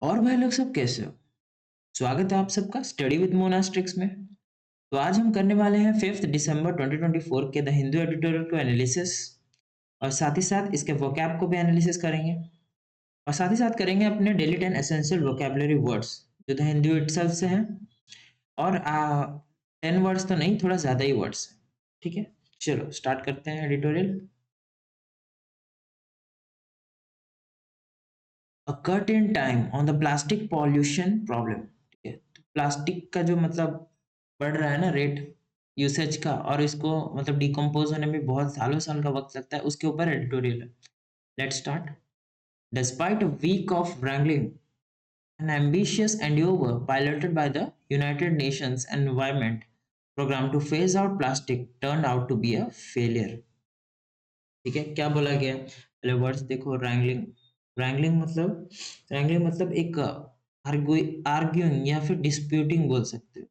और भाई लोग सब कैसे हो? स्वागत है आप सबका स्टडी विद मोनास्ट्रिक्स में। तो आज हम करने वाले हैं 5 दिसंबर 2024 के द हिंदू एडिटोरियल को एनालिसिस, और साथ ही साथ इसके वोकैब को भी एनालिसिस करेंगे। और साथ ही साथ करेंगे अपने डेली 10 एसेंशियल वोकैबुलरी वर्ड्स जो द हिंदू इटसेल्फ से हैं। और 10 वर्ड्स तो नहीं, थोड़ा ज़्यादा ही वर्ड्स हैं। ठीक है, चलो स्टार्ट करते हैं editorial. A cut in time on the plastic pollution problem. ठीक है, तो प्लास्टिक का जो मतलब बढ़ रहा है ना रेट यूसेज का, और इसको मतलब डिकम्पोज होने में बहुत सालों साल का वक्त लगता है, उसके ऊपर एडिटोरियल है। Let's start. Despite a week of wrangling, an ambitious endeavor piloted by the United Nations Environment Program to phase out plastic turned out to be a failure। ठीक है, क्या बोला गया है? पहले वर्ड्स देखो, रैंगलिंग। रैंगलिंग मतलब एक आर्ग्यूइंग या फिर डिस्प्यूटिंग बोल सकते हो,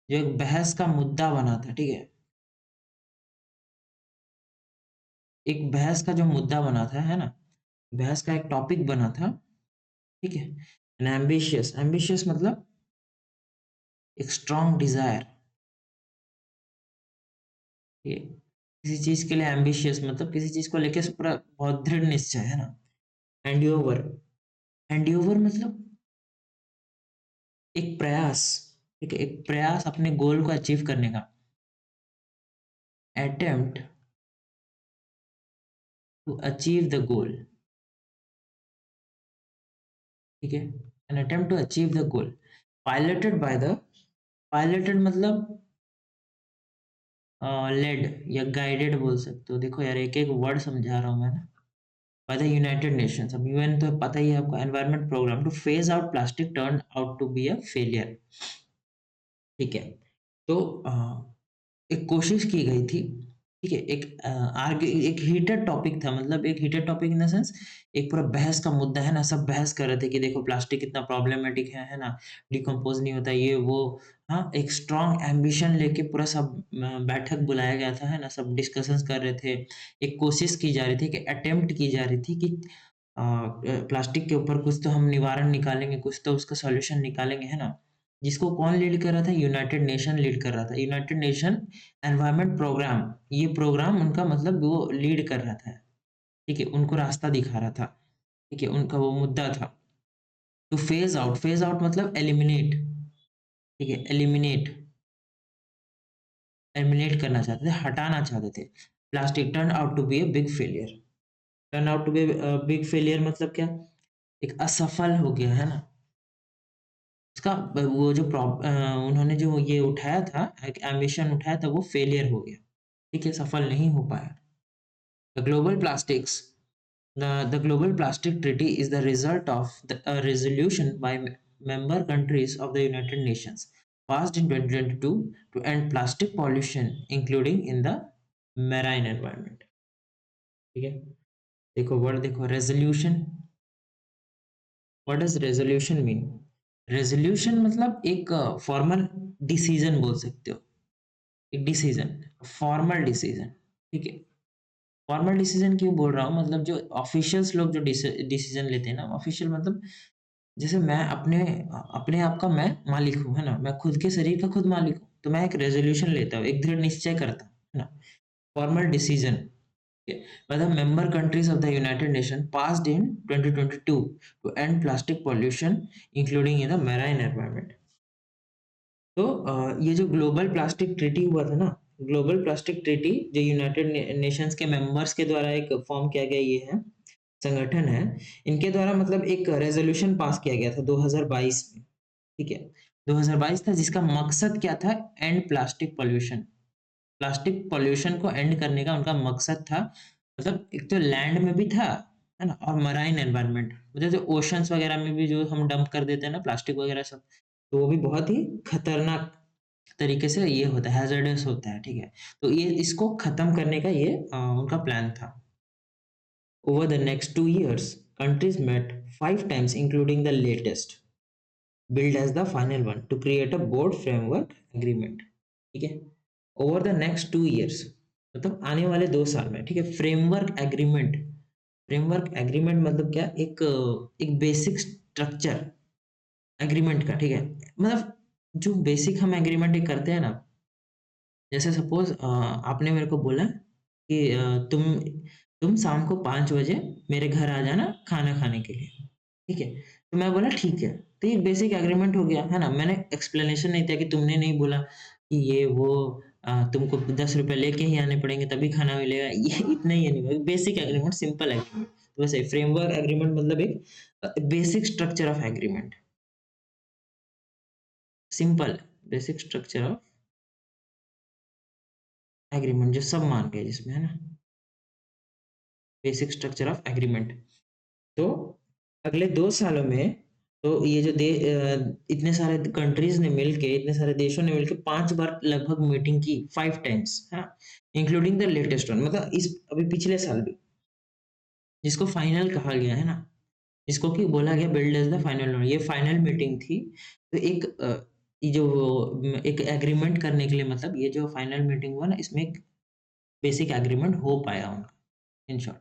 जो एक बहस का मुद्दा बना था। ठीक है, एक बहस का जो मुद्दा बना था, है ना, बहस का एक टॉपिक बना था। ठीक है, एन एम्बिशियस, एम्बिशियस मतलब एक स्ट्रॉन्ग डिजायर। ये किसी चीज के लिए एम्बिशियस मतलब किसी चीज को लेके पूरा बहुत दृढ़ निश्चय, है ना। एंडियोवर, एंडियोवर मतलब एक प्रयास। ठीक है, एक प्रयास अपने गोल को अचीव करने का। Attempt to achieve the goal. ठीक है, an attempt to achieve the goal piloted by the, piloted मतलब लेड या गाइडेड बोल सकते हो। देखो यार, एक एक वर्ड समझा रहा हूँ मैं ना। बाय द यूनाइटेड नेशंस, अब यूएन तो पता ही है आपको, environment programme to phase out plastic turn out to be a failure. ठीक है, तो एक कोशिश की गई थी। ठीक है, एक हीटेड टॉपिक था, मतलब एक heated topic in the sense एक पूरा बहस का मुद्दा, है ना। सब बहस कर रहे थे कि देखो प्लास्टिक कितना प्रॉब्लमेटिक है ना, डिकम्पोज नहीं होता ये वो। हाँ, एक स्ट्रॉन्ग एम्बिशन लेके पूरा सब बैठक बुलाया गया था, है ना। सब डिस्कशंस कर रहे थे। एक कोशिश की जा रही थी, कि अटेम्प्ट की जा रही थी कि प्लास्टिक के ऊपर कुछ तो हम निवारण निकालेंगे, कुछ तो उसका सॉल्यूशन निकालेंगे, है ना। जिसको कौन लीड कर रहा था? यूनाइटेड नेशन लीड कर रहा था। यूनाइटेड नेशन एनवायरनमेंट प्रोग्राम, ये प्रोग्राम उनका मतलब वो लीड कर रहा था। ठीक है, उनको रास्ता दिखा रहा था। ठीक है, उनका वो मुद्दा था। तो फेज आउट, फेज आउट मतलब एलिमिनेट। ठीक है, एलिमिनेट, एलिमिनेट करना चाहते थे, हटाना चाहते थे। Plastic turn out to be a big failure. Turn out to be big failure मतलब क्या? एक असफल हो गया, है ना। उसका वो जो उन्होंने जो ये उठाया था, एक एम्बिशन उठाया था, वो फेलियर हो गया। ठीक है, सफल नहीं हो पाया। The global plastics, the Global Plastic Treaty is the result of a resolution by member countries of the United Nations passed in 2022 to end plastic pollution, including in the marine environment। ठीक है, देखो word देखो, resolution. What does resolution mean? Resolution मतलब एक formal decision बोल सकते हो। एक डिसीजन, फॉर्मल डिसीजन। ठीक है, फॉर्मल डिसीजन क्यों बोल रहा हूँ, मतलब जो ऑफिशियल्स लोग जो डिसीजन लेते हैं ना, ऑफिशियल मतलब जैसे मैं अपने अपने आप का मैं मालिक हूँ, है ना। मैं खुद के शरीर का खुद मालिक हूँ, तो मैं एक रेजोल्यूशन लेता हूँ, एक दृढ़ निश्चय करता हूँ, है ना। Formal decision by the member countries of the United Nations passed in 2022 to end plastic pollution, including in the marine environment। तो ये जो ग्लोबल प्लास्टिक ट्रीटी हुआ था ना, ग्लोबल प्लास्टिक ट्रीटी जो यूनाइटेड नेशंस के मेंबर्स के द्वारा एक फॉर्म किया गया, ये है संगठन है। इनके द्वारा मतलब एक रेजोल्यूशन पास किया गया था 2022 में। ठीक है, 2022 था, जिसका मकसद क्या था? And plastic pollution. Plastic pollution को एंड करने का उनका मकसद था। मतलब एक तो लैंड में भी था, है ना, और मराइन एनवायरनमेंट, मतलब जो ओशंस वगैरह में भी जो हम डंप कर देते हैं ना प्लास्टिक वगैरह सब, तो वो भी बहुत ही खतरनाक तरीके से ये होता है, हैजर्डस होता है। ठीक है, तो ये इसको खत्म करने का ये उनका प्लान था। Over the next 2 years, countries met 5 times, including the latest, billed as the final one, to create a board framework agreement। ठीक है, ओवर द नेक्स्ट 2 years मतलब आने वाले 2 साल में। ठीक है, फ्रेमवर्क एग्रीमेंट फ्रेमवर्क एग्रीमेंट मतलब क्या, एक बेसिक स्ट्रक्चर एग्रीमेंट का, ठीक है। मतलब जो बेसिक हम एग्रीमेंट करते हैं ना, जैसे सपोज आपने मेरे को बोला कि तुम शाम को 5 बजे मेरे घर आ जाना खाना खाने के लिए, ठीक है। तो मैं बोला ठीक है। तो ये बेसिक एग्रीमेंट हो गया है ना। मैंने एक्सप्लेनेशन नहीं दिया कि तुमने नहीं बोला कि ये वो तुमको 10 रुपये लेके ही आने पड़ेंगे तभी खाना मिलेगा, ये इतना ही नहीं। Basic agreement, simple agreement. तो वैसे फ्रेमवर्क एग्रीमेंट मतलब एक basic structure of agreement, simple basic structure of agreement, जो सब मान गए जिसमें, है ना। Basic structure of agreement. तो अगले 2 सालों में, तो ये जो इतने सारे कंट्रीज ने मिलके, इतने सारे देशों ने मिलके 5 बार लगभग मीटिंग की, 5 टाइम्स, हाँ, इंक्लूडिंग द लेटेस्ट वन, मतलब इस अभी पिछले साल भी, जिसको फाइनल कहा गया है ना, जिसको कि बोला गया billed as the final one, ये फाइनल मीटिंग थी। तो ये जो एक एग्रीमेंट करने के लिए, मतलब ये जो फाइनल मीटिंग हुआ ना, इसमें एक बेसिक एग्रीमेंट हो पाया उनका, इन शॉर्ट,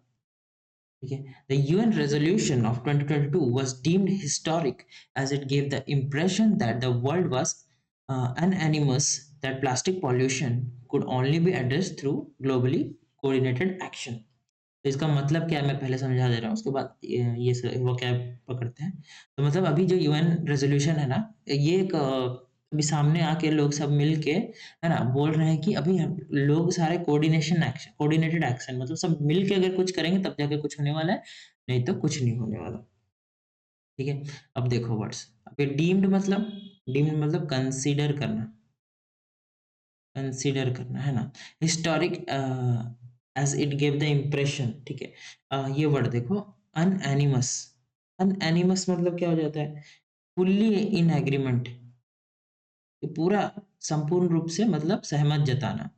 ठीक है। The UN resolution of 2022 was deemed historic as it gave the impression that the world was unanimous that plastic pollution could only be addressed through globally coordinated action. तो इसका मतलब क्या है मैं पहले समझा दे रहा हूँ, उसके बाद वो क्या पकड़ते हैं। तो मतलब अभी जो यूएन रेजोल्यूशन है ना, ये एक अभी सामने आके लोग सब मिल के, है ना, बोल रहे हैं कि अभी हम लोग सारे कोऑर्डिनेटेड एक्शन, मतलब सब मिल के अगर कुछ करेंगे तब जाके कुछ होने वाला है, नहीं तो कुछ नहीं होने वाला, ठीक है। अब देखो वर्ड्स, अब ये डीम्ड मतलब कंसीडर करना, है ना। Historic as it gave the impression, ठीक है। ये वर्ड देखो, अनएनिमस। अनएनिमस मतलब क्या हो जाता है, फुल्ली इन एग्रीमेंट, ये पूरा संपूर्ण रूप से, मतलब सहमत जताना,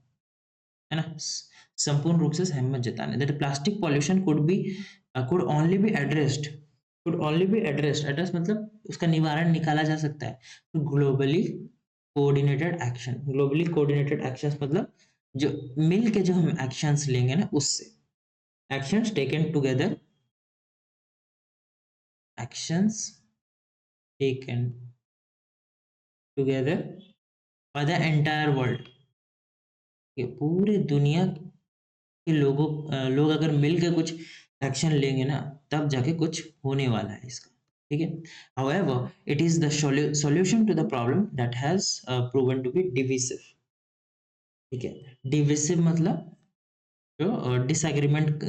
है ना। संपूर्ण रूप से सहमत जताना, that plastic pollution could only be addressed, address मतलब उसका निवारण निकाला जा सकता है globally coordinated action. Globally coordinated actions मतलब जो मिल के जो हम एक्शंस लेंगे ना, उससे, actions taken together, actions taken together by the entire world, ये पूरे दुनिया के लोग अगर मिल के कुछ एक्शन लेंगे ना, तब जाके कुछ होने वाला है इसका, ठीक है। However, it is the solution to the problem that has proven to be divisive, ठीक है। डिविसिव मतलब जो डिसएग्रीमेंट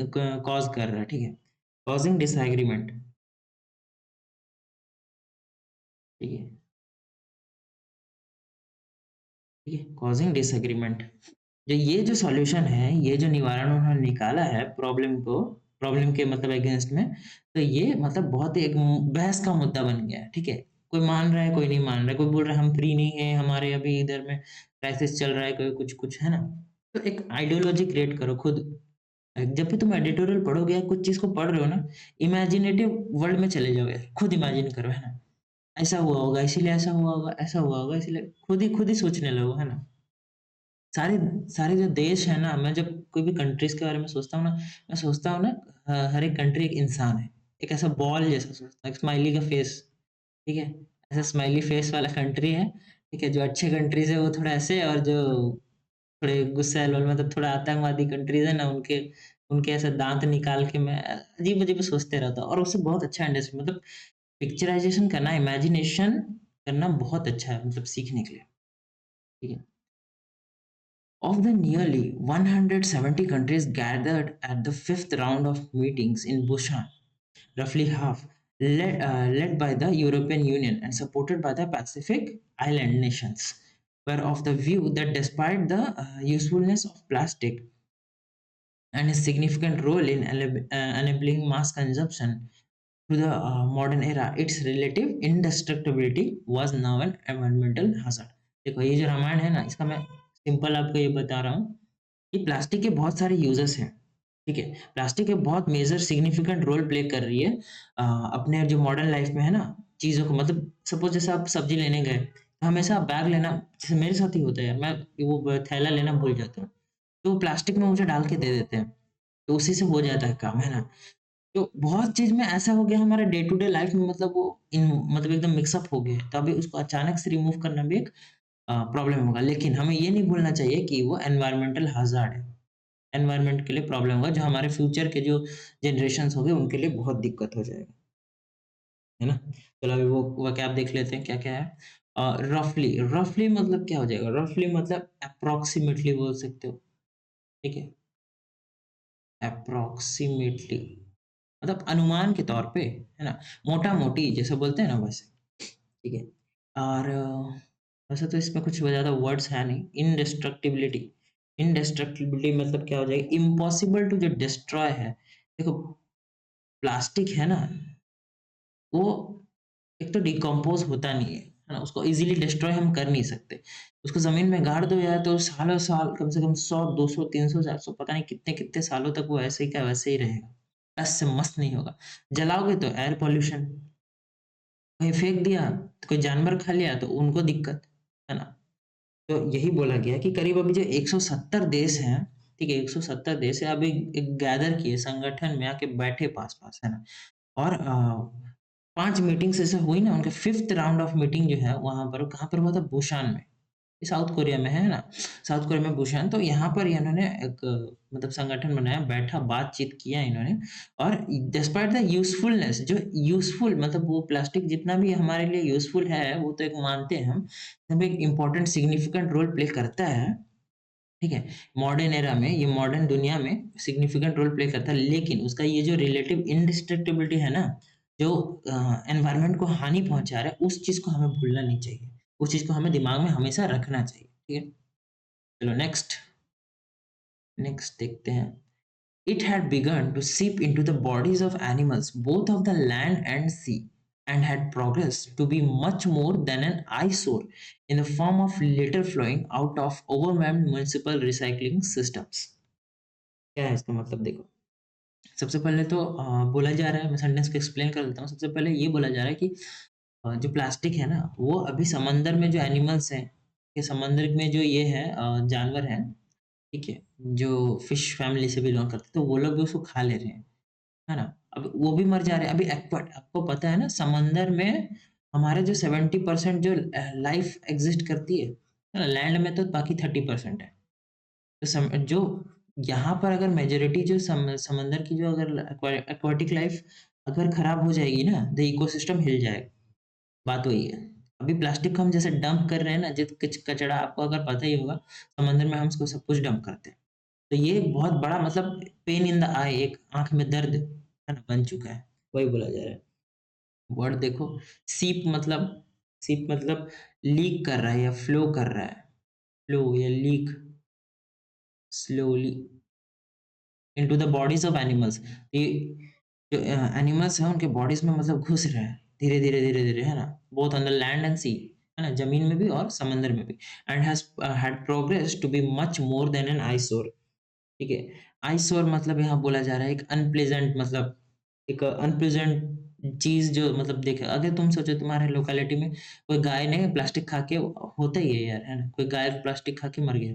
कॉज कर रहा है, ठीक है, कॉजिंग डिसएग्रीमेंट, ठीक है, ठीक है, कॉजिंग डिसएग्रीमेंट। जो सॉल्यूशन है, ये जो निवारण उन्होंने निकाला है प्रॉब्लम के मतलब अगेंस्ट में, तो ये मतलब बहुत ही एक बहस का मुद्दा बन गया है, ठीक है। कोई मान रहा है, कोई नहीं मान रहा है, कोई बोल रहा है हम फ्री नहीं है, हमारे अभी इधर में क्राइसिस चल रहा है, कोई कुछ कुछ, है ना। तो एक आइडियोलॉजी क्रिएट करो खुद। जब भी तुम एडिटोरियल पढ़ोगे या कुछ चीज को पढ़ रहे हो ना, इमेजिनेटिव वर्ल्ड में चले जाओ यार, खुद इमेजिन करो, है ना। ऐसा हुआ होगा इसीलिए ऐसा हुआ होगा, ऐसा हुआ होगा इसीलिए, खुद ही सोचने लगो, है ना। सारे सारे जो देश है ना, मैं जब कोई भी कंट्रीज के बारे में सोचता हूँ ना, मैं सोचता हूँ ना, हर एक कंट्री एक इंसान है, एक ऐसा बॉल जैसा सोचता हूँ, एक स्माइली का फेस, ठीक है। ऐसा स्माइली फेस वाला कंट्री है, ठीक है। जो अच्छे कंट्रीज है वो थोड़ा ऐसे, और जो थोड़े गुस्सैल वाले, मतलब थोड़ा आतंकवादी कंट्रीज है ना, उनके उनके ऐसे दांत निकाल के मैं अजीब अजीब सोचते रहता हूँ, और उससे बहुत अच्छा अंडरस्टैंड, मतलब पिक्चराइजेशन करना, इमेजिनेशन करना बहुत अच्छा है, मतलब सीखने के लिए, ठीक है। Of the nearly 170 countries gathered at the fifth round of meetings in Busan, roughly half, led by the European Union and supported by the Pacific Island nations, were of the view that despite the usefulness of plastic and its significant role in enabling mass consumption to the modern era, its relative indestructibility was now an environmental hazard. देखो ये जो रामायण है ना, इसका मैं simple आपको ये बता रहा हूँ कि प्लास्टिक के बहुत सारे यूजेस हैं, ठीक है। प्लास्टिक एक बहुत मेजर सिग्निफिकेंट रोल प्ले कर रही है अपने जो मॉडर्न लाइफ में, है ना। चीज़ों को मतलब सपोज जैसे आप सब्जी लेने गए, तो हमेशा बैग लेना, जैसे मेरे साथ ही होता है यार, मैं वो थैला लेना भूल जाता हूँ, तो वो प्लास्टिक में मुझे डाल के दे देते हैं, तो उसी से हो जाता है काम, है ना। तो बहुत चीज़ में ऐसा हो गया हमारे डे टू डे लाइफ में, मतलब वो मतलब एकदम मिक्सअप हो गया है, तो अभी उसको अचानक से रिमूव करना भी एक प्रॉब्लम होगा। लेकिन हमें ये नहीं भूलना चाहिए कि वो एनवायरमेंटल हैज़ार्ड है। एनवायरनमेंट के लिए प्रॉब्लम होगा, जो हमारे फ्यूचर के जो जनरेशंस होंगे उनके लिए बहुत दिक्कत हो जाएगा, है ना? चलो अभी वो vocab देख लेते हैं क्या-क्या है। रफली, रफली मतलब क्या हो जाएगा? रफली मतलब अप्रॉक्सिमेटली बोल सकते हो, ठीक है? अप्रॉक्सिमेटली मतलब अनुमान के तौर पे, है ना? मोटा-मोटी जैसे बोलते हैं ना वैसे, ठीक है? और वैसे तो इसमें कुछ ज़्यादा वर्ड्स है नहीं। इंडेस्ट्रक्टिबिलिटी, इंडेस्ट्रक्टिबिलिटी मतलब क्या हो जाएगा? इम्पॉसिबल टू जो डिस्ट्रॉय है। देखो प्लास्टिक है ना, वो एक तो डिकम्पोज़ होता नहीं है ना? उसको ईज़िली डिस्ट्रॉय हम कर नहीं सकते। उसको ज़मीन में गाड़ दो यार तो सालों-साल कम से कम 100, 200, 300, 400 पता नहीं कितने-कितने सालों तक वो ऐसे ही का वैसे ही रहेगा। टस से मस नहीं होगा। जलाओगे तो एयर पॉल्यूशन, कहीं फेंक दिया, तो कोई जानवर खा लिया तो उनको दिक्कत, है ना? तो यही बोला गया है कि करीब अभी जो 170 देश हैं, ठीक है? 170 देश है अभी एक गैदर किए संगठन में आके बैठे पास-पास, है ना? और 5 मीटिंग्स ऐसे हुई ना, उनका 5th राउंड ऑफ मीटिंग जो है वहाँ पर कहाँ पर हुआ था? बुसान में। ये साउथ कोरिया में है ना? साउथ कोरिया में बुसान, तो यहाँ पर इन्होंने एक मतलब संगठन बनाया, बैठा बातचीत किया इन्होंने। और डिस्पाइट द यूज़फुलनेस, जो यूज़फुल मतलब वो प्लास्टिक जितना भी हमारे लिए यूज़फुल है, वो तो एक मानते हैं हम, इसमें एक इम्पोर्टेंट सिग्निफिकेंट रोल प्ले करता है, ठीक है? मॉडर्न एरा में, ये मॉडर्न दुनिया में सिग्निफिकेंट रोल प्ले करता है, लेकिन उसका ये जो रिलेटिव इंडिस्ट्रक्टिबिलिटी है ना, जो एनवायरनमेंट को हानि पहुँचा रहा है, उस चीज़ को हमें भूलना नहीं चाहिए। उस चीज़ को हमें दिमाग में हमेशा रखना चाहिए, ठीक है? चलो नेक्स्ट, नेक्स्ट देखते हैं। It had begun to seep into the bodies of animals, both of the land and sea, and had progressed to be much more than an eyesore in the form of litter flowing out of overwhelmed municipal recycling systems. क्या है इसका मतलब देखो। सबसे पहले तो बोला जा रहा है, मैं सेंटेंस को एक्सप्लेन कर देता हूँ। सबसे पहले ये बोला जा रहा है कि जो प्लास्टिक है ना, वो अभी समंदर में जो एनिमल्स हैं, ये समंदर में जो ये है जानवर हैं, ठीक है? जो फिश फैमिली से बिलॉन्ग करते हैं, तो वो लोग भी उसको खा ले रहे हैं। है ना? अब वो भी मर जा रहे हैं। अभी आपको पता है ना समंदर में हमारे जो 70% जो लाइफ़ एक्ज़िस्ट करती है ना? लैंड में तो बाकी 30% है। तो जो यहाँ पर अगर मेजॉरिटी जो समंदर की जो अगर एक्वाटिक लाइफ़ अगर खराब हो जाएगी ना, तो इकोसिस्टम हिल जाएगा। बात वही है। अभी प्लास्टिक को हम जैसे डंप कर रहे हैं ना, जित कचरा आपको अगर पता ही होगा, समंदर में हम इसको सब कुछ डंप करते हैं। तो ये एक बहुत बड़ा मतलब पेन इन द आई, एक आँख में दर्द है ना बन चुका है, वही बोला जा रहा है। वर्ड देखो, सीप मतलब लीक कर रहा है या फ्लो कर रहा है, फ्लो या leak slowly into the bodies of animals. ये जो एनिमल्स हैं उनके बॉडीज़ में मतलब घुस रहा है, धीरे-धीरे, धीरे-धीरे, है ना? Both on the land and sea, है ना? ज़मीन में भी और समंदर में भी। And has had progressed to be much more than an eyesore, ठीक है? आइसोर मतलब यहाँ बोला जा रहा है एक अनप्लेज़ेंट, मतलब एक अनप्लेज़ेंट चीज़ जो मतलब देख, अगर तुम सोचो तुम्हारे लोकेलिटी में कोई गाय ने प्लास्टिक खा के, होता ही है यार, है ना? कोई गाय प्लास्टिक खा के मर गया।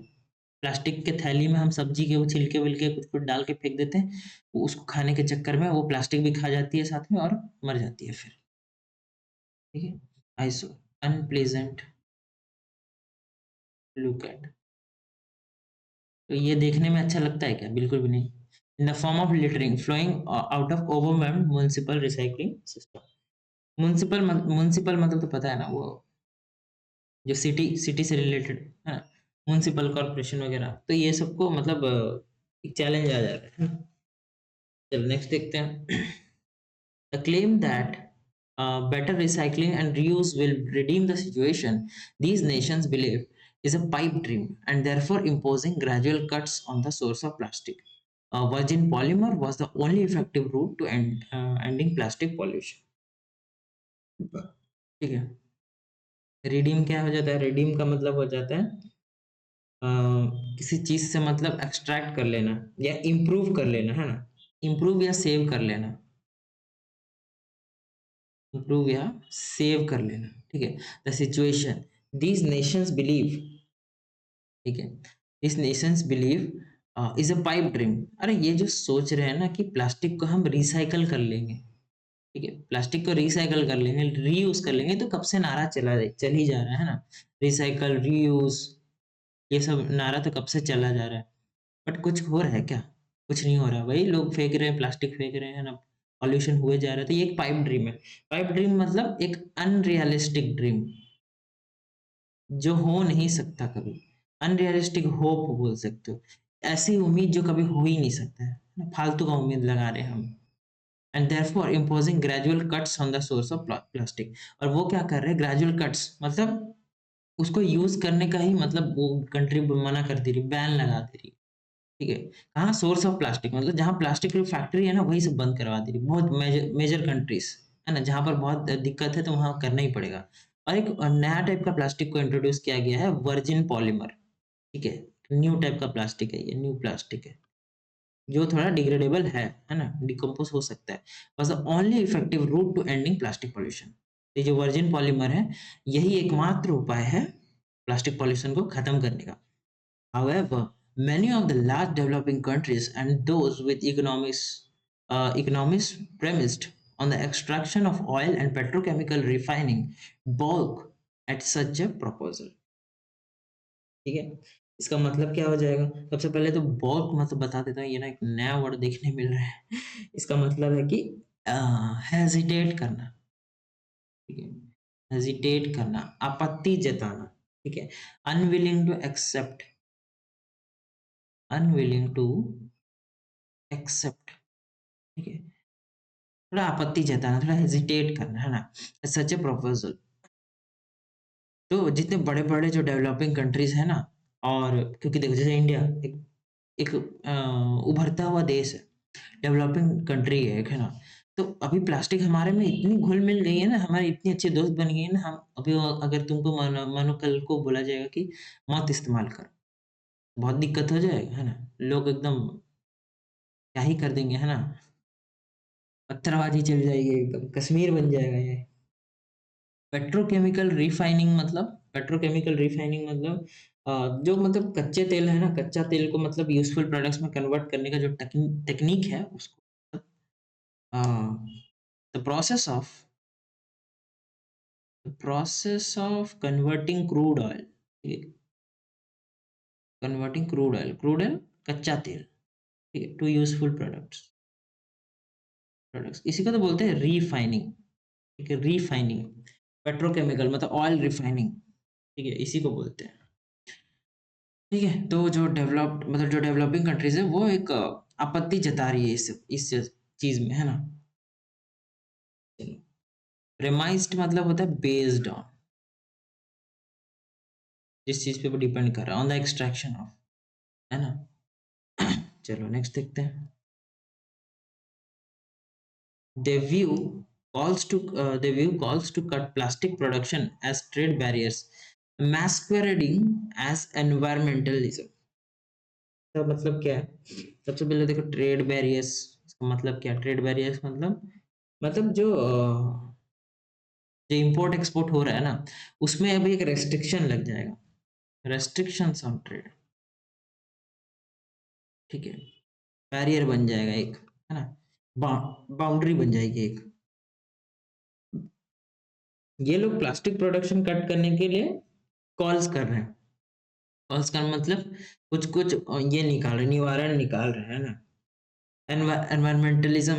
प्लास्टिक के थैली में हम सब्ज़ी के वो छिलके-विलके कुछ-कुछ डाल के फेंक देते हैं। वो उसको खाने के चक्कर में वो प्लास्टिक भी खा जाती है साथ में और मर जाती है फिर, ठीक है? आइसोर अनप्लेज़ेंट लुक एट। तो ये देखने में अच्छा लगता है क्या? बिल्कुल भी नहीं। In the form of littering flowing out of overwhelmed municipal recycling system. Municipal मतलब तो पता है ना, वो जो सिटी से रिलेटेड है ना, म्युनिसिपल कॉर्पोरेशन वगैरह, तो ये सबको मतलब एक चैलेंज आ जा रहा है ना? चलो नेक्स्ट देखते हैं। The claim that better recycling and reuse will redeem the situation, these nations believe, is a pipe dream and therefore imposing gradual cuts on the source of plastic. Virgin polymer was the only effective route to ending plastic pollution. ठीक है। Redeem क्या हो जाता है? Redeem का मतलब हो जाता है अ, किसी चीज से मतलब एक्सट्रैक्ट कर लेना या इम्प्रूव कर लेना, है ना? इम्प्रूव या सेव कर लेना, इम्प्रूव या सेव कर लेना, ठीक है? The situation, these Nations believe, ठीक है? These Nations believe is a pipe dream. अरे ये जो सोच रहे हैं ना कि प्लास्टिक को हम रिसाइकल कर लेंगे, ठीक है, प्लास्टिक को रिसाइकल कर लेंगे, रीयूज कर लेंगे, तो कब से नारा चल ही जा रहा है ना, रिसाइकल रीयूज, ये सब नारा तो कब से चला जा रहा है। बट कुछ हो रहा है क्या? कुछ नहीं हो रहा भाई, लोग फेंक रहे हैं, प्लास्टिक फेंक रहे हैं ना, पॉल्यूशन हुए जा रहा है। तो ये एक पाइप ड्रीम है। पाइप ड्रीम मतलब एक अनरियलिस्टिक ड्रीम, जो हो नहीं सकता कभी। अनरियलिस्टिक होप बोल सकते हो, ऐसी उम्मीद जो कभी हो ही नहीं सकता है ना, फालतू का उम्मीद लगा रहे हैं हम। And therefore imposing gradual cuts on the source of plastic. और वो क्या कर रहे हैं, ग्रेजुअल कट्स मतलब उसको यूज करने का ही मतलब वो कंट्री मना कर दे रही, बैन लगा दे रही, ठीक है। कहाँ, सोर्स ऑफ प्लास्टिक मतलब जहाँ प्लास्टिक की फैक्ट्री है ना, वही सब बंद करवा दे रही, बहुत मेजर मेजर कंट्रीज है ना, जहाँ पर बहुत दिक्कत है तो वहाँ करना ही पड़ेगा। और एक नया टाइप का प्लास्टिक को इंट्रोड्यूस किया गया है, वर्जिन पॉलीमर, ठीक है। न्यू टाइप का प्लास्टिक है, ये न्यू प्लास्टिक है, जो थोड़ा डिग्रेडेबल है ना, डिकम्पोज हो सकता है। बस the only effective route to ending plastic pollution, ये जो वर्जिन पॉलीमर है, यही एकमात्र उपाय है प्लास्टिक पॉल्यूशन को खत्म करने का। However, many of the large developing countries and those with economies premised on the extraction of oil and petrochemical refining balk at such a proposal. ठीक है, इसका मतलब क्या हो जाएगा? सबसे पहले तो balk मतलब बता देता हूँ, ये ना एक नया वर्ड देखने मिल रहा है। इसका मतलब है कि हेजिटेट करना, ठीक है, हेजिटेट करना, आपत्ति जताना, ठीक है, unwilling to accept, unwilling to accept, ठीक है, थोड़ा आपत्ति जताना, थोड़ा हेजिटेट करना, है ना, सच ए प्रपोजल। तो जितने बड़े बड़े जो डेवलपिंग कंट्रीज है ना, और क्योंकि देखो जैसे इंडिया एक एक उभरता हुआ देश है, डेवलपिंग कंट्री है एक, है ना, तो अभी प्लास्टिक हमारे में इतनी घुल मिल गई है ना, हमारे इतनी अच्छी दोस्त बन गई है ना, हम अभी अगर तुमको मानो मानो कल को बोला जाएगा कि मत इस्तेमाल करो, बहुत दिक्कत हो जाएगा, है ना, लोग एकदम क्या ही कर देंगे, है ना, पत्थरबाजी चल जाएगी, एकदम कश्मीर बन जाएगा ये। पेट्रोकेमिकल रिफाइनिंग मतलब, पेट्रोकेमिकल रिफाइनिंग मतलब जो मतलब कच्चे तेल है ना, कच्चा तेल को मतलब यूजफुल प्रोडक्ट्स में कन्वर्ट करने का जो टेक्निक है उसको, the process of converting crude oil, converting crude oil कच्चा तेल, ठीक है, टू यूजफुल प्रोडक्ट्स, इसी को तो बोलते हैं रीफाइनिंग, ठीक है, रीफाइनिंग। पेट्रोकेमिकल मतलब ऑयल रिफाइनिंग, ठीक है, इसी को बोलते हैं। ठीक है, तो जो डेवलप्ड मतलब जो डेवलपिंग कंट्रीज है वो एक आपत्ति जता रही है इस चीज में, है ना। प्रेमाइज्ड मतलब होता है बेस्ड ऑन, जिस चीज पे वो डिपेंड कर रहा है, ऑन द एक्सट्रैक्शन ऑफ, है ना। चलो नेक्स्ट देखते हैं। The view calls to cut plastic production as trade barriers, masquerading as environmentalism। तो मतलब क्या है? सबसे पहले देखो ट्रेड बैरियर्स, इसका मतलब क्या? ट्रेड बैरियर्स मतलब जो इंपोर्ट एक्सपोर्ट हो रहा है ना, उसमें अभी एक रेस्ट्रिक्शन लग जाएगा, रेस्ट्रिक्शंस ऑन ट्रेड, ठीक है, बैरियर बन जाएगा एक, है ना, बाउंड्री बन जाएगी एक। ये लोग प्लास्टिक प्रोडक्शन कट करने के लिए कॉल्स कर रहे हैं, कॉल्स का मतलब कुछ कुछ ये निकाल रहे, निवारण निकाल रहे हैं ना। एनवायरमेंटलिज्म,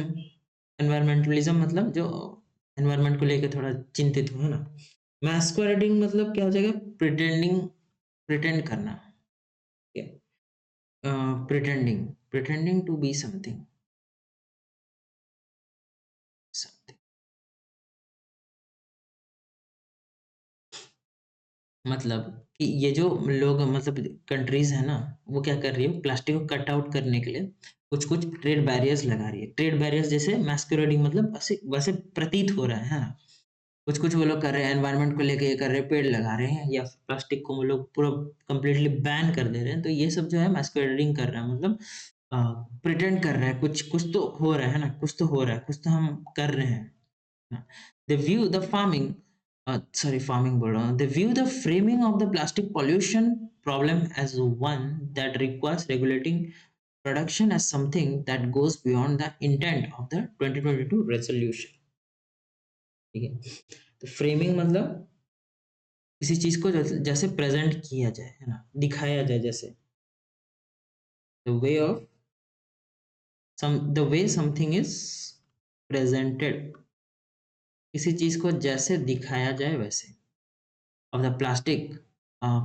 एनवायरमेंटलिज्म मतलब जो एनवायरमेंट को लेकर थोड़ा चिंतित हो, है ना। मैस्कुरेडिंग मतलब क्या हो जाएगा? प्रिटेंडिंग, प्रिटेंड करना, pretending, pretending to be something, something, मतलब कि ये जो लोग मतलब कंट्रीज है ना, वो क्या कर रही है, प्लास्टिक को कट आउट करने के लिए कुछ कुछ ट्रेड बैरियर्स लगा रही है। ट्रेड बैरियर्स जैसे मैस्कुरेडिंग मतलब वैसे वैसे प्रतीत हो रहा है ना, कुछ कुछ वो लोग कर रहे हैं, एनवायरनमेंट को लेके ये कर रहे हैं, पेड़ लगा रहे हैं, या प्लास्टिक को वो लोग पूरा कंप्लीटली बैन कर दे रहे हैं। तो ये सब जो है मैस्कुरेडिंग कर रहा है, मतलब प्रिटेंड कर रहा है, कुछ कुछ तो हो रहा है ना, कुछ तो हो रहा है, कुछ तो हम कर रहे हैं। They view the farming, sorry, farming बोल रहा हूँ। They view the framing of the plastic pollution problem as one that requires regulating production as something that goes beyond the intent of the 2022 resolution. ठीक है, तो framing मतलब किसी चीज को जैसे प्रेजेंट किया जाए, है ना, दिखाया जाए, जैसे the way of the way something is presented, किसी चीज को जैसे दिखाया जाए वैसे, of the plastic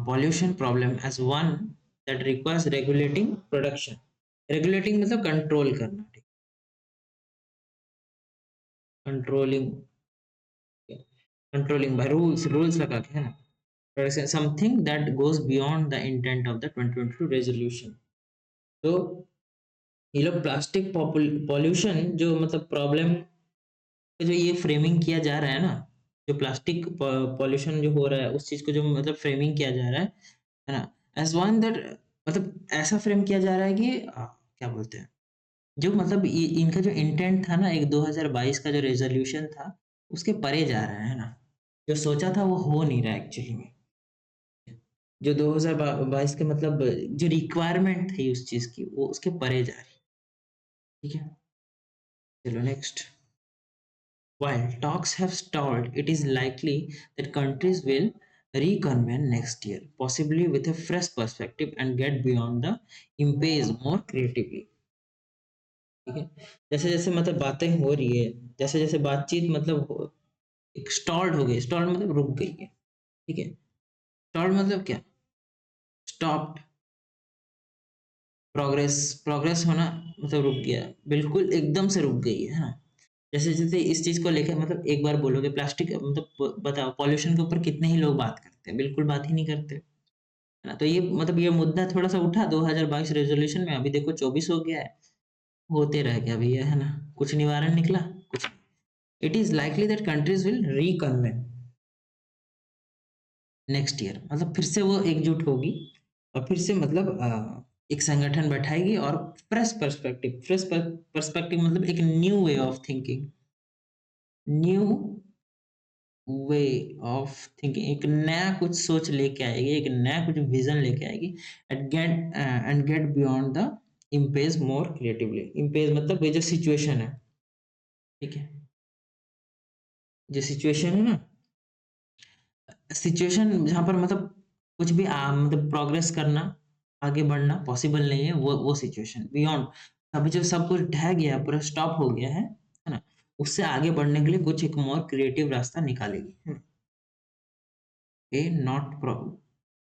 pollution problem as one that requires regulating production. regulating मतलब कंट्रोल करना, ठीक, कंट्रोलिंग, कंट्रोलिंग बाय रूल्स लगा के, है ना, production something that goes beyond the intent of the 2022 resolution. तो ये लोग प्लास्टिक पॉल्यूशन जो मतलब प्रॉब्लम, जो ये फ्रेमिंग किया जा रहा है ना, जो प्लास्टिक पॉल्यूशन जो हो रहा है उस चीज को जो मतलब फ्रेमिंग किया जा रहा है ना, एज वन दैट, मतलब ऐसा फ्रेम किया जा रहा है कि क्या बोलते हैं, जो मतलब इनका जो इंटेंट था ना, एक 2022 का जो रेजोल्यूशन था उसके परे जा रहा है ना, जो सोचा था वो हो नहीं रहा एक्चुअली में, जो 2022 के मतलब जो रिक्वायरमेंट थी उस चीज की वो उसके परे जा रही है। ठीक है, चलो next. While talks have stalled, it is likely that countries will reconvene next year, possibly with a fresh perspective and get beyond the impasse more creatively. ठीक है, जैसे जैसे मतलब बातें हो रही है, जैसे जैसे बातचीत मतलब एक स्टॉल्ड हो गई, स्टॉल्ड मतलब रुक गई है, ठीक है, स्टॉल्ड मतलब क्या, स्टॉप्ड, प्रोग्रेस, प्रोग्रेस होना मतलब रुक गया, बिल्कुल एकदम से रुक गई है ना, जैसे जैसे इस चीज को लेकर मतलब एक बार बोलोगे प्लास्टिक मतलब बताओ पॉल्यूशन के ऊपर कितने ही लोग बात करते हैं, बिल्कुल बात ही नहीं करते, है ना, तो ये मतलब ये मुद्दा थोड़ा सा उठा 2022 रेजोल्यूशन में, अभी देखो 24 हो गया है, होते रह गया भैया, है ना, कुछ निवारण निकला कुछ। It is likely that countries will reconvene next year, मतलब फिर से वो एकजुट होगी और फिर से मतलब एक संगठन बैठाएगी और फ्रेश पर्सपेक्टिव, फ्रेश पर्सपेक्टिव मतलब एक new way of thinking, new way of thinking, एक नया कुछ सोच लेके आएगी, एक नया कुछ विजन लेके आएगी, and get beyond the impasse more creatively. Impasse मतलब ये जो सिचुएशन है, ठीक है, जो सिचुएशन है ना, सिचुएशन जहाँ पर मतलब कुछ भी मतलब प्रोग्रेस करना, आगे बढ़ना पॉसिबल नहीं है, वो सिचुएशन बियॉन्ड, अभी जब सब कुछ ढह गया, पूरा स्टॉप हो गया है ना, उससे आगे बढ़ने के लिए कुछ एक मोर क्रिएटिव रास्ता निकालेगी, a not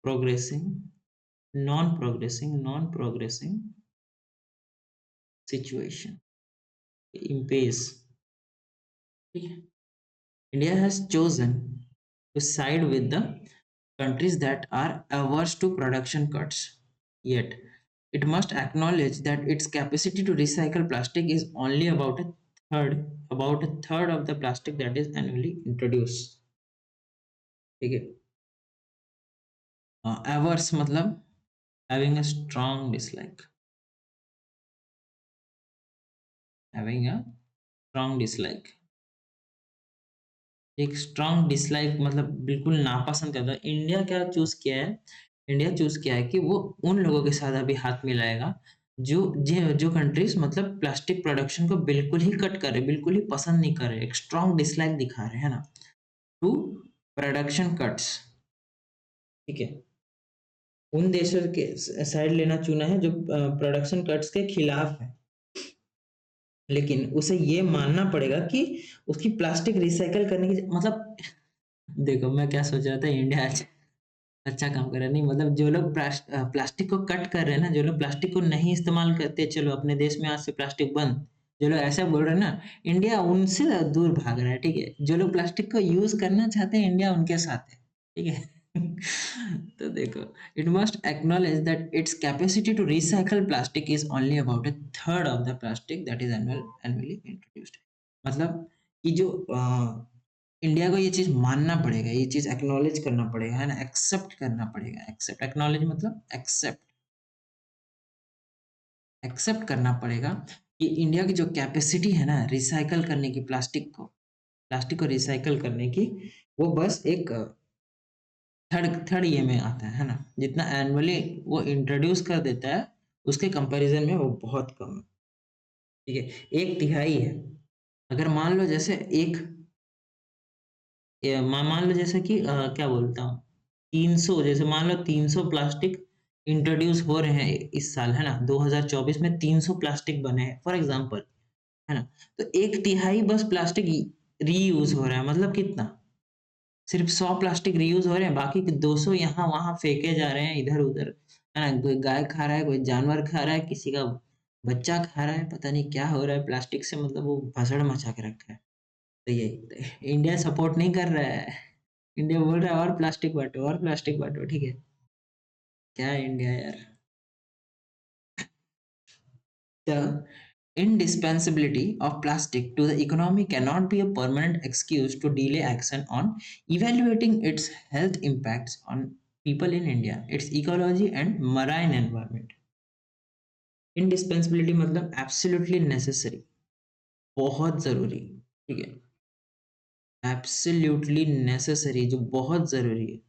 progressing, non-progressing situation, impasse, ठीक है, India has chosen to side with the countries that are averse to production cuts, yet it must acknowledge that its capacity to recycle plastic is only about a third of the plastic that is annually introduced, ठीक है, averse मतलब having a strong dislike, having a strong dislike, एक strong dislike मतलब बिल्कुल नापसंद करता है। India क्या चूज किया है, इंडिया चूज किया है कि वो उन लोगों के साथ अभी हाथ मिलाएगा जो कंट्रीज मतलब प्लास्टिक प्रोडक्शन को बिल्कुल ही कट कर रहे, बिल्कुल ही पसंद नहीं कर रहे, एक स्ट्रॉन्ग डिसलाइक दिखा रहे हैं ना टू प्रोडक्शन कट्स, ठीक है, उन देशों के साइड लेना चुना है जो प्रोडक्शन कट्स के खिलाफ है, लेकिन उसे ये मानना पड़ेगा कि उसकी प्लास्टिक रिसाइकल करने की मतलब, देखो मैं क्या सोच रहा था, इंडिया अच्छा अच्छा काम कर रहा है, नहीं मतलब जो लोग प्लास्टिक को कट कर रहे हैं ना, जो लोग प्लास्टिक को नहीं इस्तेमाल करते, चलो अपने देश में आज से प्लास्टिक बंद, जो लोग ऐसा बोल रहे हैं ना, इंडिया उनसे दूर भाग रहा है, ठीक है, जो लोग प्लास्टिक को यूज करना चाहते हैं इंडिया उनके साथ है, ठीक है। तो देखो, it must acknowledge that its capacity to recycle plastic is only about a third of the plastic that is annually introduced, मतलब कि जो इंडिया को ये चीज मानना पड़ेगा, ये चीज एक्नॉलेज करना पड़ेगा, है ना, एक्सेप्ट करना पड़ेगा, एक्सेप्ट, एक्नॉलेज मतलब एक्सेप्ट, एक्सेप्ट करना पड़ेगा कि इंडिया की जो कैपेसिटी है ना रिसाइकल करने की, प्लास्टिक को रिसाइकल करने की, वो बस एक थर्ड थर्ड ये में आता है ना? जितना एनुअली वो इंट्रोड्यूस कर देता है, उसके कंपैरिज़न में वो बहुत कम है, ठीक है? 1/3 है। अगर मान लो जैसे एक मान लो जैसे कि क्या बोलता हूँ 300 जैसे मान लो 300 प्लास्टिक इंट्रोड्यूस हो रहे हैं इस साल है ना 2024 में 300 प्लास्टिक बने हैं फॉर एग्जांपल है ना तो 1/3 बस प्लास्टिक रीयूज हो रहा है मतलब कितना सिर्फ 100 प्लास्टिक रीयूज हो रहे हैं बाकी के 200 यहाँ वहां फेंके जा रहे हैं इधर उधर है ना कोई गाय खा रहा है कोई जानवर खा रहा है किसी का बच्चा खा रहा है पता नहीं क्या हो रहा है प्लास्टिक से मतलब वो भसड़ मचा के रखा है तो यही तो इंडिया सपोर्ट नहीं कर रहा है इंडिया बोल रहा है और प्लास्टिक बांटो ठीक है क्या है इंडिया यार the indispensability of plastic to the economy cannot be a permanent excuse to delay action on evaluating its health impacts on people in India, its ecology and marine environment. Indispensability मतलब absolutely necessary, बहुत जरूरी, ठीक है? Absolutely necessary जो बहुत जरूरी है.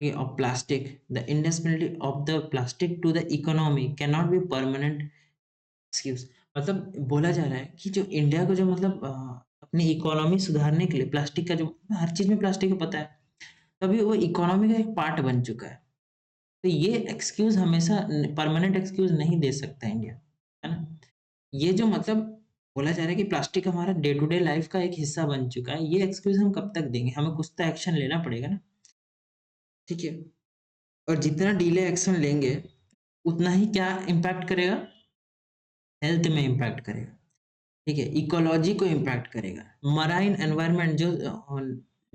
Okay, of plastic, the indispensability of the plastic to the economy cannot be permanent excuse. मतलब बोला जा रहा है कि जो इंडिया को जो मतलब अपनी इकोनॉमी सुधारने के लिए प्लास्टिक का जो हर चीज में प्लास्टिक है पता है तभी वो इकोनॉमी का एक पार्ट बन चुका है तो ये एक्सक्यूज हमेशा परमानेंट एक्सक्यूज नहीं दे सकता इंडिया है ना ये जो मतलब बोला जा रहा है कि प्लास्टिक हमारा डे टू डे लाइफ का एक हिस्सा बन चुका है ये एक्सक्यूज हम कब तक देंगे हमें कुछ तो एक्शन लेना पड़ेगा ना ठीक है और जितना डिले एक्शन लेंगे उतना ही क्या इम्पैक्ट करेगा हेल्थ में इम्पैक्ट करेगा ठीक है इकोलॉजी को इम्पैक्ट करेगा मराइन एनवायरनमेंट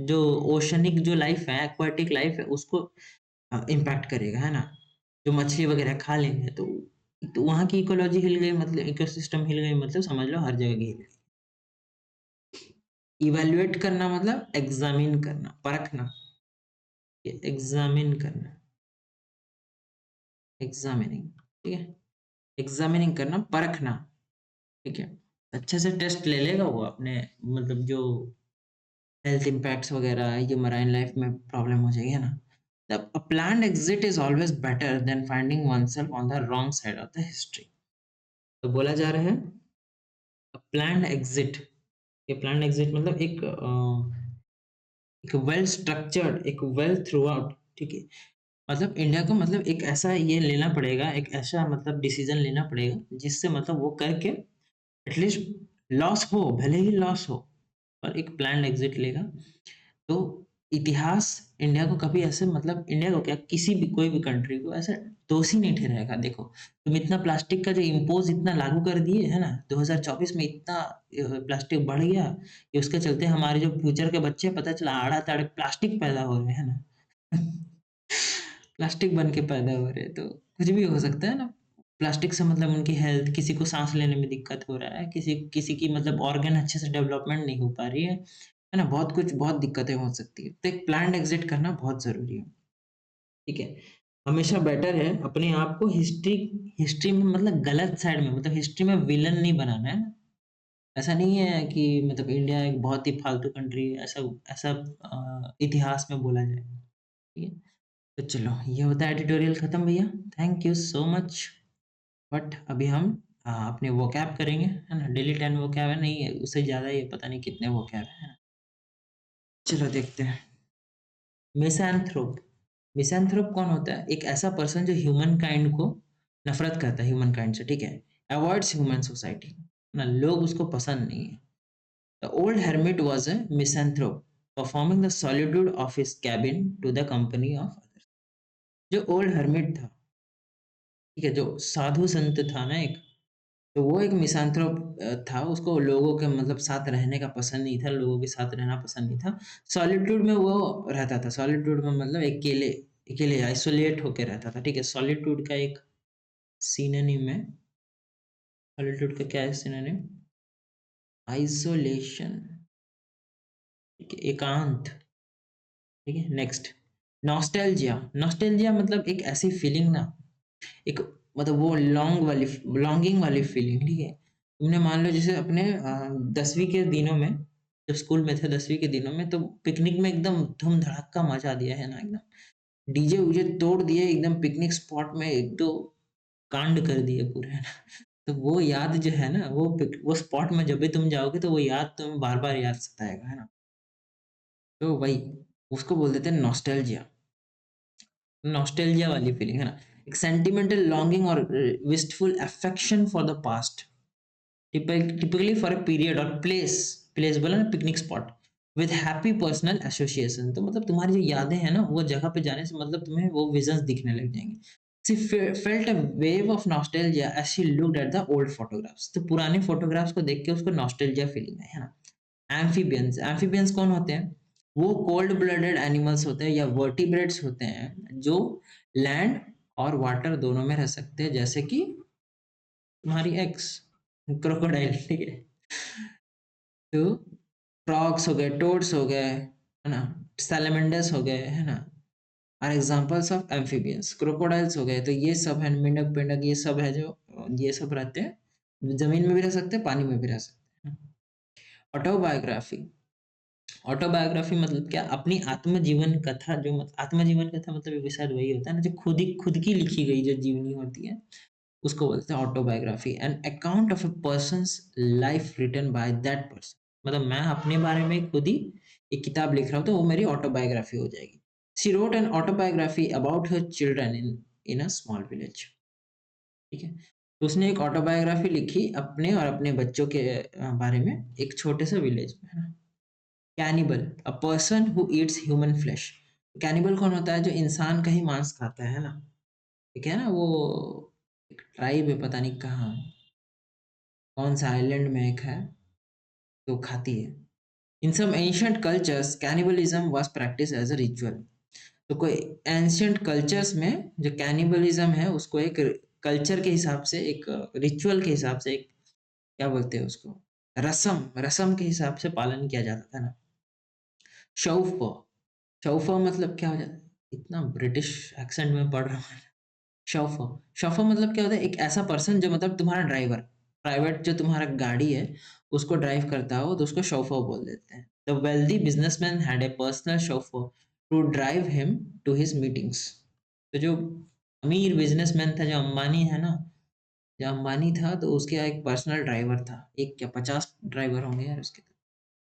जो ओशनिक जो लाइफ है एक्वाटिक लाइफ है उसको इम्पैक्ट करेगा है ना जो मछली वगैरह खा लेंगे तो वहाँ की इकोलॉजी हिल गई मतलब इकोसिस्टम हिल गई मतलब समझ लो हर जगह हिल गई इवेल्युएट करना मतलब एग्जामिन करना परखना एग्जामिन करना एग्जामिनिंग ठीक है एग्जामिनिंग करना परखना ठीक है अच्छे से टेस्ट ले लेगा वो अपने मतलब जो हेल्थ इम्पैक्ट्स वगैरह ये मराइन लाइफ में प्रॉब्लम हो जाएगी है ना तब a planned exit is always better than finding oneself on the wrong side of the history तो बोला जा रहा है प्लान्ड एग्जिट ये प्लान्ड एग्जिट मतलब एक वेल स्ट्रक्चर्ड एक वेल थ्रू आउट ठीक है मतलब इंडिया को मतलब एक ऐसा ये लेना पड़ेगा एक ऐसा मतलब डिसीजन लेना पड़ेगा जिससे मतलब वो करके एटलीस्ट लॉस हो भले ही लॉस हो पर एक प्लान एग्जिट लेगा तो इतिहास इंडिया को कभी ऐसे मतलब इंडिया को क्या किसी भी कोई भी कंट्री को ऐसा दोषी नहीं ठहराएगा देखो तुम इतना प्लास्टिक का जो इम्पोज इतना लागू कर दिए है ना 2024 में इतना प्लास्टिक बढ़ गया कि उसके चलते हमारे जो फ्यूचर के बच्चे पता चला आड़ा ताड़े प्लास्टिक पैदा हो रहे हैं ना प्लास्टिक बन के पैदा हो रहे हैं तो कुछ भी हो सकता है ना प्लास्टिक से मतलब उनकी हेल्थ किसी को सांस लेने में दिक्कत हो रहा है किसी किसी की मतलब ऑर्गन अच्छे से डेवलपमेंट नहीं हो पा रही है ना बहुत कुछ बहुत दिक्कतें हो सकती है तो एक प्लान्ड एग्जिट करना बहुत जरूरी है ठीक है हमेशा बेटर है अपने आप को हिस्ट्री हिस्ट्री में मतलब गलत साइड में मतलब हिस्ट्री में विलन नहीं बनाना है ऐसा नहीं है कि मतलब इंडिया एक बहुत ही फालतू कंट्री है ऐसा ऐसा इतिहास में बोला जाए ठीक है तो चलो ये होता है एडिटोरियल खत्म भैया thank you so much but अभी हम अपने वोकैब करेंगे है ना डेली 10 वोकैब है नहीं है उससे ज़्यादा ये पता नहीं कितने वोकैब है ना चलो देखते हैं मिसैंथ्रोप मिसैंथ्रोप कौन होता है एक ऐसा पर्सन जो ह्यूमन काइंड को नफरत करता है ह्यूमन काइंड से ठीक है अवॉइड्स ह्यूमन सोसाइटी ना लोग उसको पसंद नहीं है the old hermit was a misanthrope performing the solitude of his cabin to the company of others जो ओल्ड hermit था ठीक है जो साधु संत था ना एक तो वो एक मिसांथ्रोप था उसको लोगों के मतलब साथ रहने का पसंद नहीं था लोगों के साथ रहना पसंद नहीं था सॉलिट्यूड में वो रहता था सॉलिट्यूड में मतलब अकेले अकेले आइसोलेट होके रहता था ठीक है सॉलिट्यूड का एक सिनोनिम है सॉलिट्यूड का क्या है सिनोनिम आइसोलेशन ठीक है एकांत ठीक है नेक्स्ट नॉस्टैल्जिया नॉस्टैल्जिया मतलब एक ऐसी फीलिंग ना एक मतलब वो लॉन्गिंग वाली फीलिंग ठीक है तुमने मान लो जैसे अपने 10वीं के दिनों में जब स्कूल में थे 10वीं के दिनों में, तो पिकनिक में एकदम धूम-धड़ाका मचा दिया है ना एकदम। डीजे-वीजे तोड़ दिए एकदम, पिकनिक स्पॉट में 1-2 कांड कर दिए पूरे, है ना? तो वो याद जो है ना, वो स्पॉट में जब भी तुम जाओगे तो वो याद तुम्हें बार-बार याद सताएगा, है ना? तो वही, उसको बोल देते हैं नॉस्टैल्जिया। नॉस्टैल्जिया वाली फीलिंग, है ना? एक सेंटिमेंटल लॉन्गिंग और wistful affection for the past. Typically for a period or place बोला ना, picnic spot with happy personal association. तो मतलब तुम्हारी जो यादें हैं ना, वो जगह पे जाने से मतलब तुम्हें वो विजन्स दिखने लग जाएंगे। She felt a wave of nostalgia as she looked at the old photographs। तो पुराने फोटोग्राफ्स को देख के उसको नॉस्टैल्जिया फीलिंग है ना? एम्फीबियंस कौन होते हैं? वो कोल्ड ब्लडेड एनिमल्स होते हैं या वर्टिब्रेट्स होते हैं जो लैंड और वाटर दोनों में रह सकते हैं, जैसे कि तुम्हारी एक्स क्रोकोडाइल, ठीक है? तो फ्रॉग्स हो गए, टोड्स हो गए, है ना? सैलमेंडर्स हो गए, है ना? Are examples of amphibians. Crocodiles हो गए, तो ये सब है, मेंढक पेंडक, ये सब है जो ये सब रहते हैं, जमीन में भी रह सकते हैं, पानी में भी रह सकते हैं। ऑटोबायोग्राफी, ऑटोबायोग्राफी मतलब क्या? अपनी आत्मजीवन कथा, जो आत्मजीवन कथा मतलब ये भी शायद वही होता है ना, जो खुद की लिखी गई जो जीवनी होती है, उसको बोलते हैं autobiography. An account of a person's life written by that person. मतलब मैं अपने बारे में खुद ही एक किताब लिख रहा हूँ, तो वो मेरी ऑटोबायोग्राफी हो जाएगी। She wrote an autobiography about her children in in a small village, ठीक है? तो उसने एक ऑटोबायोग्राफी लिखी अपने और अपने बच्चों के बारे में, एक छोटे से विलेज में, है ना? Cannibal, a person who eats human flesh. Cannibal कौन होता है? जो इंसान का ही मांस खाता है ना? ठीक है ना? वो एक ट्राइब है, पता नहीं कहाँ, कौन सा आइलैंड में एक है, तो खाती है। In some ancient cultures cannibalism was practice as a ritual. तो कोई एंशिएंट कल्चर्स में जो कैनिबलिज्म है उसको एक कल्चर के हिसाब से, एक रिचुअल के हिसाब से, एक क्या बोलते हैं उसको, रस्म रस्म के हिसाब से पालन किया जाता था ना। शौफ, शौफा मतलब क्या हो जाता है? इतना ब्रिटिश एक्सेंट में पढ़ रहा हूँ। शौफा, शौफा मतलब क्या होता है? एक ऐसा पर्सन जो मतलब तुम्हारा ड्राइवर, प्राइवेट जो तुम्हारा गाड़ी है उसको ड्राइव करता हो, तो उसको शौफा बोल देते हैं। The wealthy businessman had a personal chauffeur to drive him to his meetings. तो जो अमीर बिजनेसमैन था, जो अंबानी है ना, जो अंबानी था, तो उसके यहाँ एक पर्सनल ड्राइवर था, एक क्या 50 ड्राइवर होंगे यार उसके।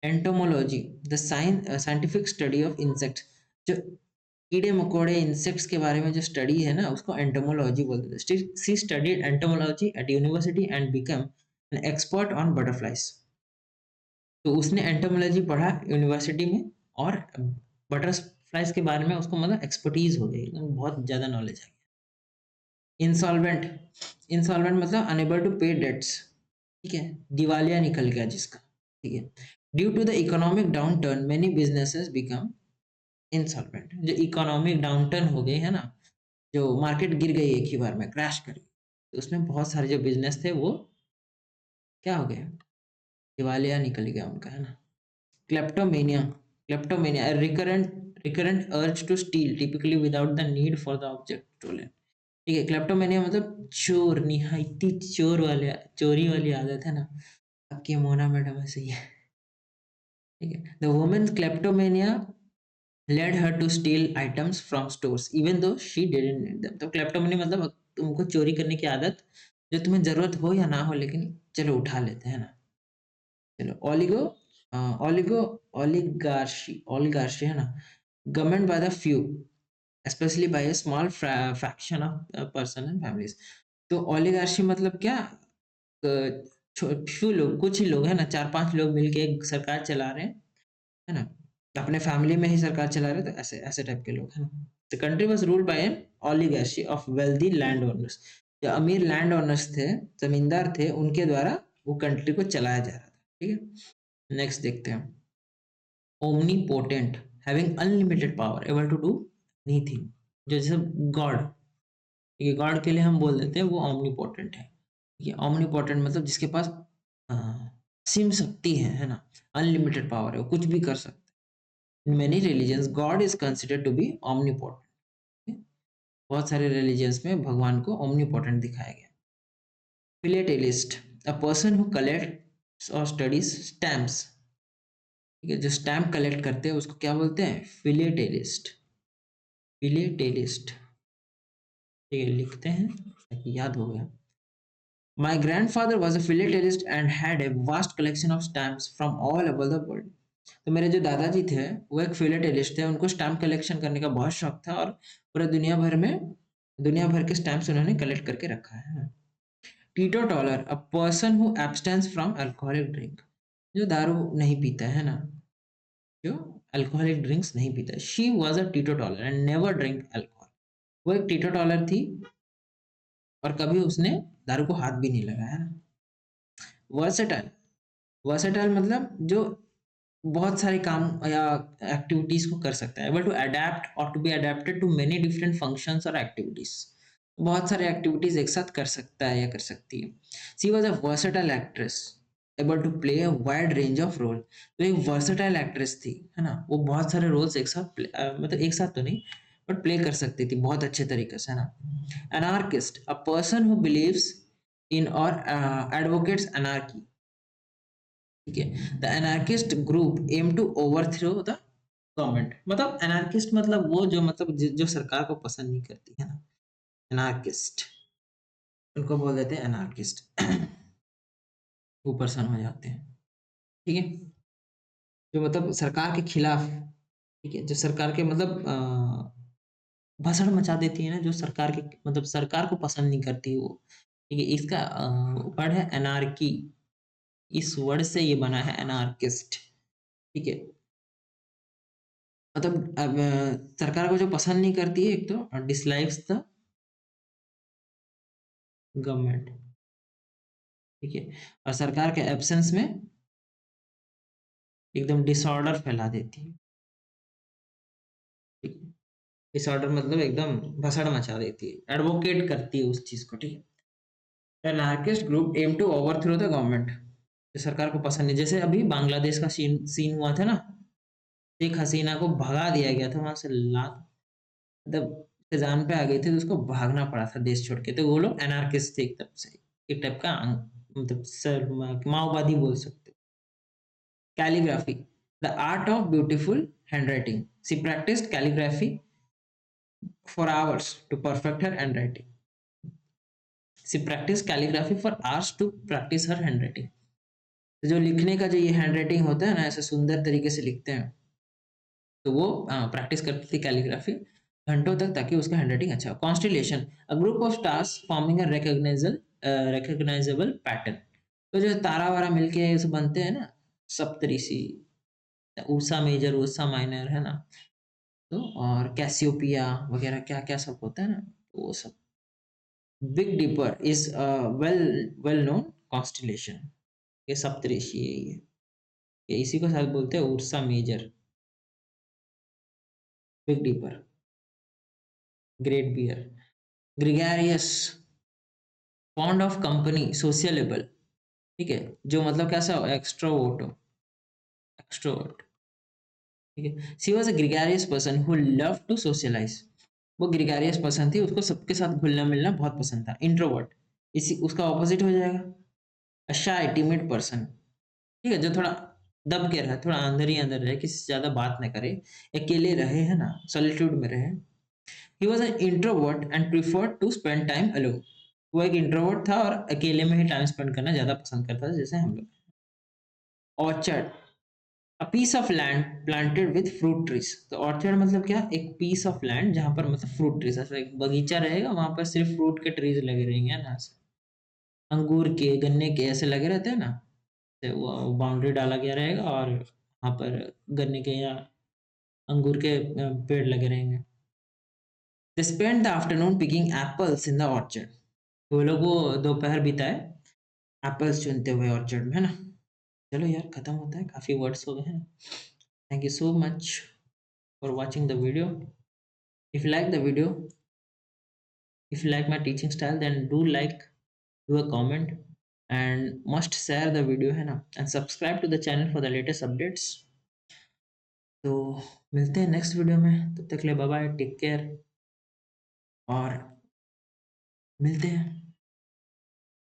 Entomology, the scientific study of insects. जो कीड़े मकोड़े, इंसेक्ट्स के बारे में जो स्टडी है ना, उसको एंटोमोलॉजी बोलते हैं। She studied entomology at university and become an expert on butterflies. तो उसने एंटोमोलॉजी पढ़ा यूनिवर्सिटी में, और बटरफ्लाइज के बारे में उसको मतलब एक्सपर्टीज हो गई, एकदम बहुत ज्यादा नॉलेज है। इंसॉल्वेंट, इंसॉल्वेंट मतलब अनेबल टू पे डेट्स, ठीक है? दिवालिया निकल गया जिसका, ठीक है? Due to the economic downturn many businesses become insolvent. जो इकोनॉमिक डाउनटर्न हो गई है ना, जो मार्केट गिर गई एक ही बार में, क्रैश कर गई, तो उसमें बहुत सारे जो बिजनेस थे वो क्या हो गए? दिवालिया निकल गया उनका, है ना? Kleptomania, kleptomania recurrent urge to steal typically without the need for the object stolen. ठीक है? क्लेप्टोमेनिया मतलब चोर, निहायती चोर वाले, चोरी वाली आदत है ना। आपकी मोना मैडम ऐसे ही है, ठीक है? The women kleptomania led her to steal items from stores even though she didn't need them। तो क्लेप्टोमनी मतलब तुमको चोरी करने की आदत, जो तुम्हें जरूरत हो या ना हो, लेकिन चलो उठा लेते हैं ना। चलो ओलिगो, ओलिगो ओलिगार्शी है ना, government by the few especially by a small fraction of person and families। तो ओलिगार्शी मतलब क्या? फ्यू लोग, कुछ ही लोग है ना, 4-5 लोग मिलके एक सरकार चला रहे हैं, है ना? अपने फैमिली में ही सरकार चला रहे, तो ऐसे ऐसे टाइप के लोग, है ना? The country was ruled by an oligarchy of wealthy land owners. जो अमीर लैंड ओनर्स थे, जमींदार थे, उनके द्वारा वो कंट्री को चलाया जा रहा था, ठीक है? नेक्स्ट देखते हैं। Omnipotent, having unlimited power, able to do anything. जो जैसे गॉड, ये गॉड के लिए हम बोल देते हैं वो ओमनीपोटेंट है। ये ओमनीपोटेंट मतलब जिसके पास अ, असीम शक्ति है ना? अनलिमिटेड पावर है, वो कुछ भी कर सकता है। In many religions, God is considered to be omnipotent। बहुत सारे रिलीजियंस में भगवान को omnipotent दिखाया गया। Philatelist, a person who collects or studies stamps। ठीक है, जो स्टैम्प कलेक्ट करते हैं उसको क्या बोलते हैं? फिलेटेलिस्ट। फिलेटेलिस्ट, ठीक है, लिखते हैं ताकि याद हो गया। My grandfather was a philatelist and had a vast collection of stamps from all over the world. तो मेरे जो दादाजी थे वो एक फिलेटेलिस्ट थे, उनको स्टैम्प कलेक्शन करने का बहुत शौक था और पूरे दुनिया भर के स्टैम्प्स उन्होंने कलेक्ट करके रखा है। Teetotaller, a person who abstains from alcoholic drink, जो दारू नहीं पीता है ना, जो अल्कोहलिक ड्रिंक्स नहीं पीता। She was a teetotaller and never drink alcohol, वो एक टीटोटॉलर थी और कभी उसने दारू को हाथ भी नहीं लगाया ना। वर्सेटाइल, वर्सेटाइल मतलब जो बहुत सारे काम या एक्टिविटीज को कर सकता है, एबल टू अडेप्ट और to be adapted to many different functions और एक्टिविटीज, बहुत सारे एक्टिविटीज एक साथ कर सकता है या कर सकती है। She was a versatile actress able to play a wide range of role, तो एक वर्सेटाइल एक्ट्रेस थी, है ना, वो बहुत सारे रोल्स एक साथ मतलब एक साथ तो नहीं बट प्ले कर सकती थी बहुत अच्छे तरीके से, है ना। Anarchist, a person who believes in और एडवोकेट्स एनार्की, ठीक है। The anarchist group aim to overthrow the government, मतलब एनार्किस्ट मतलब वो जो मतलब जो सरकार को पसंद नहीं करती है ना, एनार्किस्ट, उनको बोल देते हैं एनार्किस्ट। ऊपर सन हो जाते हैं, ठीक है, जो मतलब सरकार के खिलाफ, ठीक है, जो सरकार के मतलब भाषण मचा देती है ना, जो सरकार के मतलब सरकार को पसंद नहीं करती वो, ठीक है, इसका वर्ड है एनार्की, इस वर्ड से ये बना है एनार्किस्ट, ठीक है। मतलब अब सरकार को जो पसंद नहीं करती है, एक तो डिसलाइक्स द गवर्नमेंट, ठीक है, और सरकार के एब्सेंस में एकदम डिसऑर्डर फैला देती है, ठीक है, डिसऑर्डर मतलब एकदम भसड़ मचा देती है, एडवोकेट करती है उस चीज को, ठीक है। Anarchist group aim to overthrow the government, जो सरकार को पसंद नहीं, जैसे अभी बांग्लादेश का सीन हुआ था ना, शेख हसीना को भगा दिया गया था वहां से, लात मतलब जान पे आ गई थी तो उसको भागना पड़ा था देश छोड़ के, तो वो लोग एनार्किस्ट थे, एकदम से एक टाइप का मतलब सर माओवादी बोल सकते। Calligraphy, the art of beautiful handwriting, she practised calligraphy for hours to perfect her handwriting, she practise calligraphy for hours to practise her handwriting, तो जो लिखने का जो ये हैंडराइटिंग होता है ना, ऐसे सुंदर तरीके से लिखते हैं, तो वो प्रैक्टिस करती थी कैलीग्राफी घंटों तक ताकि उसका हैंडराइटिंग अच्छा हो। Constellation, a group of stars forming a recognisable pattern, तो जो तारा वारा मिलके ऐसे बनते हैं ना, सप्तऋषि, उषा मेजर उषा माइनर, है ना, तो और कैसियोपिया वगैरह क्या क्या सब होता है ना, तो वो सब। Big Dipper is well well known constellation, ये सप्तऋषि है ये इसी को शायद बोलते हैं Ursa Major. Big Dipper, Great Bear, gregarious, fond of company, sociable, ठीक है, जो मतलब कैसा हो, एक्सट्रोवर्ट हो, एक्सट्रोवर्ट, ठीक है। She was a gregarious person who love to socialise, वो ग्रिगेरियस पर्सन थी, उसको सबके साथ घुलना मिलना बहुत पसंद था। इंट्रोवर्ट, इसी उसका ऑपोजिट हो जाएगा, अ शाय टिमिड पर्सन, ठीक है, जो थोड़ा दब के रहे, थोड़ा अंदर ही अंदर रहे, किसी से ज्यादा बात ना करे, अकेले रहे, है ना, सॉलिट्यूड में रहे। He was an introvert and preferred to spend time alone, वो एक इंट्रोवर्ट था और अकेले में ही टाइम स्पेंड करना ज्यादा पसंद करता था, जैसे हम लोग। Orchard, a piece of land planted with fruit trees, तो ऑर्चर्ड मतलब क्या, एक पीस ऑफ लैंड जहां पर मतलब फ्रूट ट्रीज, ऐसा एक बगीचा रहेगा, वहां पर सिर्फ फ्रूट के ट्रीज लगे रहेंगे, है ना, अंगूर के गन्ने के ऐसे लगे रहते हैं ना, तो वो बाउंड्री डाला गया रहेगा और वहां पर गन्ने के या अंगूर के पेड़ लगे रहेंगे। They spend the afternoon picking apples in the orchard, वो लोग वो दोपहर बिताए एप्पल्स चुनते हुए ऑर्चर्ड में, है ना। चलो यार खत्म होता है, काफी वर्ड्स हो गए हैं। Thank you so much for watching the video. If you like the video, if you like my teaching style, then do like, do a comment, and must share the video, है ना, and subscribe to the channel for the latest updates। तो मिलते हैं next video में, तब तक के लिए बाय बाय, टेक केयर, और मिलते हैं।